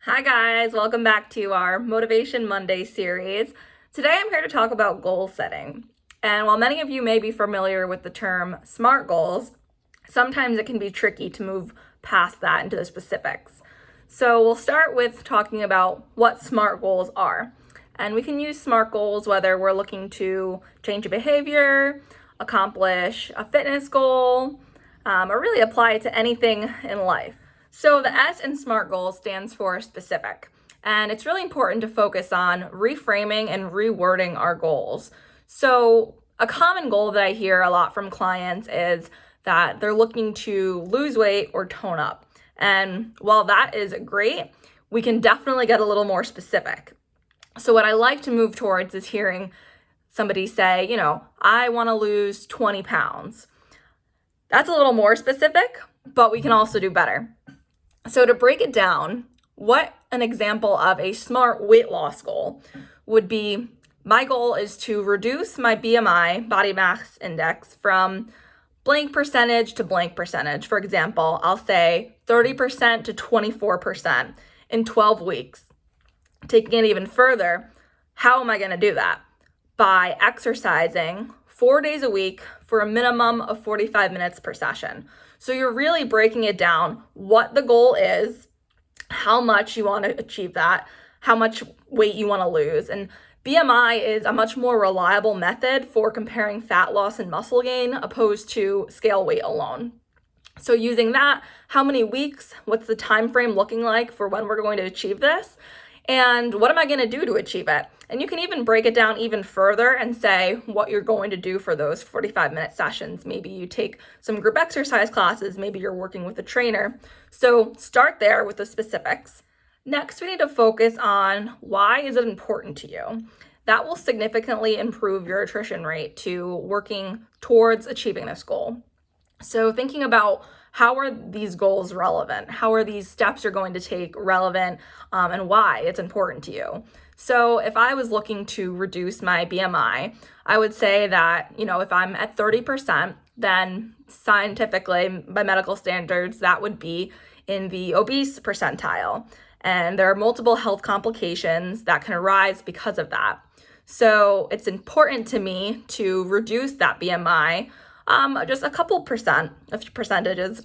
Hi guys, welcome back to our Motivation Monday series. Today I'm here to talk about goal setting. And while many of you may be familiar with the term SMART goals, sometimes it can be tricky to move past that into the specifics. So we'll start with talking about what SMART goals are. And we can use SMART goals whether we're looking to change a behavior, accomplish a fitness goal, or really apply it to anything in life. So the S in SMART goals stands for specific, and it's really important to focus on reframing and rewording our goals. So a common goal that I hear a lot from clients is that they're looking to lose weight or tone up. And while that is great, we can definitely get a little more specific. So what I like to move towards is hearing somebody say, I want to lose 20 pounds. That's a little more specific, but we can also do better. So to break it down, what an example of a SMART weight loss goal would be, my goal is to reduce my BMI, body mass index, from blank percentage to blank percentage. For example, I'll say 30% to 24% in 12 weeks. Taking it even further, how am I going to do that? By exercising 4 days a week for a minimum of 45 minutes per session. So you're really breaking it down, what the goal is, how much you want to achieve that, how much weight you want to lose. And BMI is a much more reliable method for comparing fat loss and muscle gain opposed to scale weight alone. So using that, how many weeks, what's the time frame looking like for when we're going to achieve this? And what am I going to do to achieve it? And you can even break it down even further and say what you're going to do for those 45-minute sessions. Maybe you take some group exercise classes. Maybe you're working with a trainer. So start there with the specifics. Next, we need to focus on why is it important to you. That will significantly improve your attrition rate to working towards achieving this goal. So thinking about how are these goals relevant? How are these steps you're going to take relevant, and why it's important to you? So if I was looking to reduce my BMI, I would say that, if I'm at 30%, then scientifically, by medical standards, that would be in the obese percentile. And there are multiple health complications that can arise because of that. So it's important to me to reduce that BMI just a couple percentages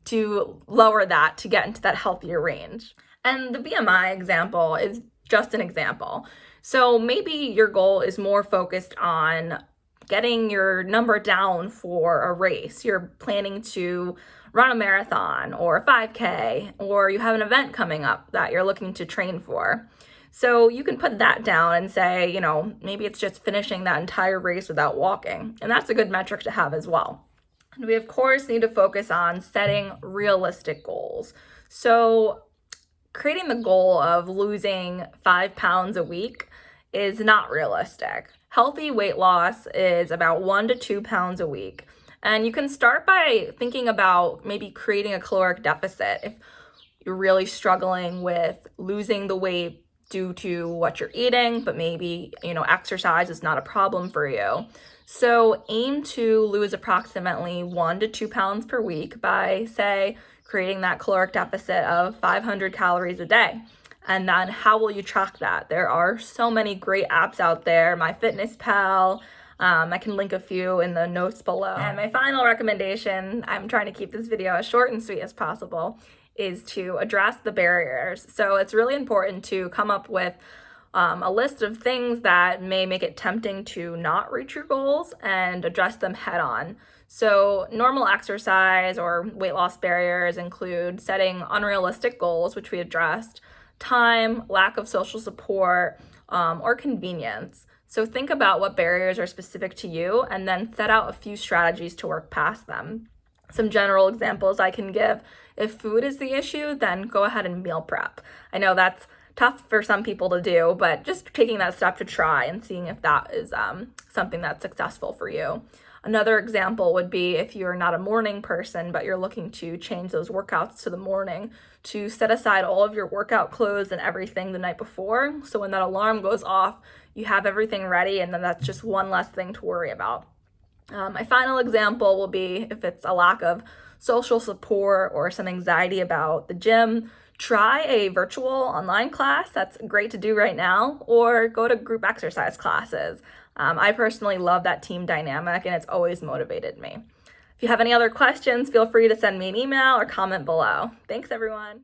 to lower that to get into that healthier range. And the BMI example is just an example. So maybe your goal is more focused on getting your number down for a race. You're planning to run a marathon or a 5K, or you have an event coming up that you're looking to train for. So you can put that down and say, maybe it's just finishing that entire race without walking. And that's a good metric to have as well. And we, of course, need to focus on setting realistic goals. So creating the goal of losing 5 pounds a week is not realistic. Healthy weight loss is about 1 to 2 pounds a week. And you can start by thinking about maybe creating a caloric deficit if you're really struggling with losing the weight due to what you're eating, but maybe, exercise is not a problem for you. So aim to lose approximately 1 to 2 pounds per week by, say, creating that caloric deficit of 500 calories a day. And then how will you track that? There are so many great apps out there, MyFitnessPal. I can link a few in the notes below. And my final recommendation, I'm trying to keep this video as short and sweet as possible, is to address the barriers. So it's really important to come up with a list of things that may make it tempting to not reach your goals and address them head on. So normal exercise or weight loss barriers include setting unrealistic goals, which we addressed, time, lack of social support, or convenience. So think about what barriers are specific to you and then set out a few strategies to work past them. Some general examples I can give: if food is the issue, then go ahead and meal prep. I know that's tough for some people to do, but just taking that step to try and seeing if that is something that's successful for you. Another example would be if you're not a morning person, but you're looking to change those workouts to the morning, to set aside all of your workout clothes and everything the night before. So when that alarm goes off, you have everything ready, and then that's just one less thing to worry about. My final example will be if it's a lack of social support or some anxiety about the gym, try a virtual online class. That's great to do right now, or go to group exercise classes. I personally love that team dynamic, and it's always motivated me. If you have any other questions, feel free to send me an email or comment below. Thanks, everyone.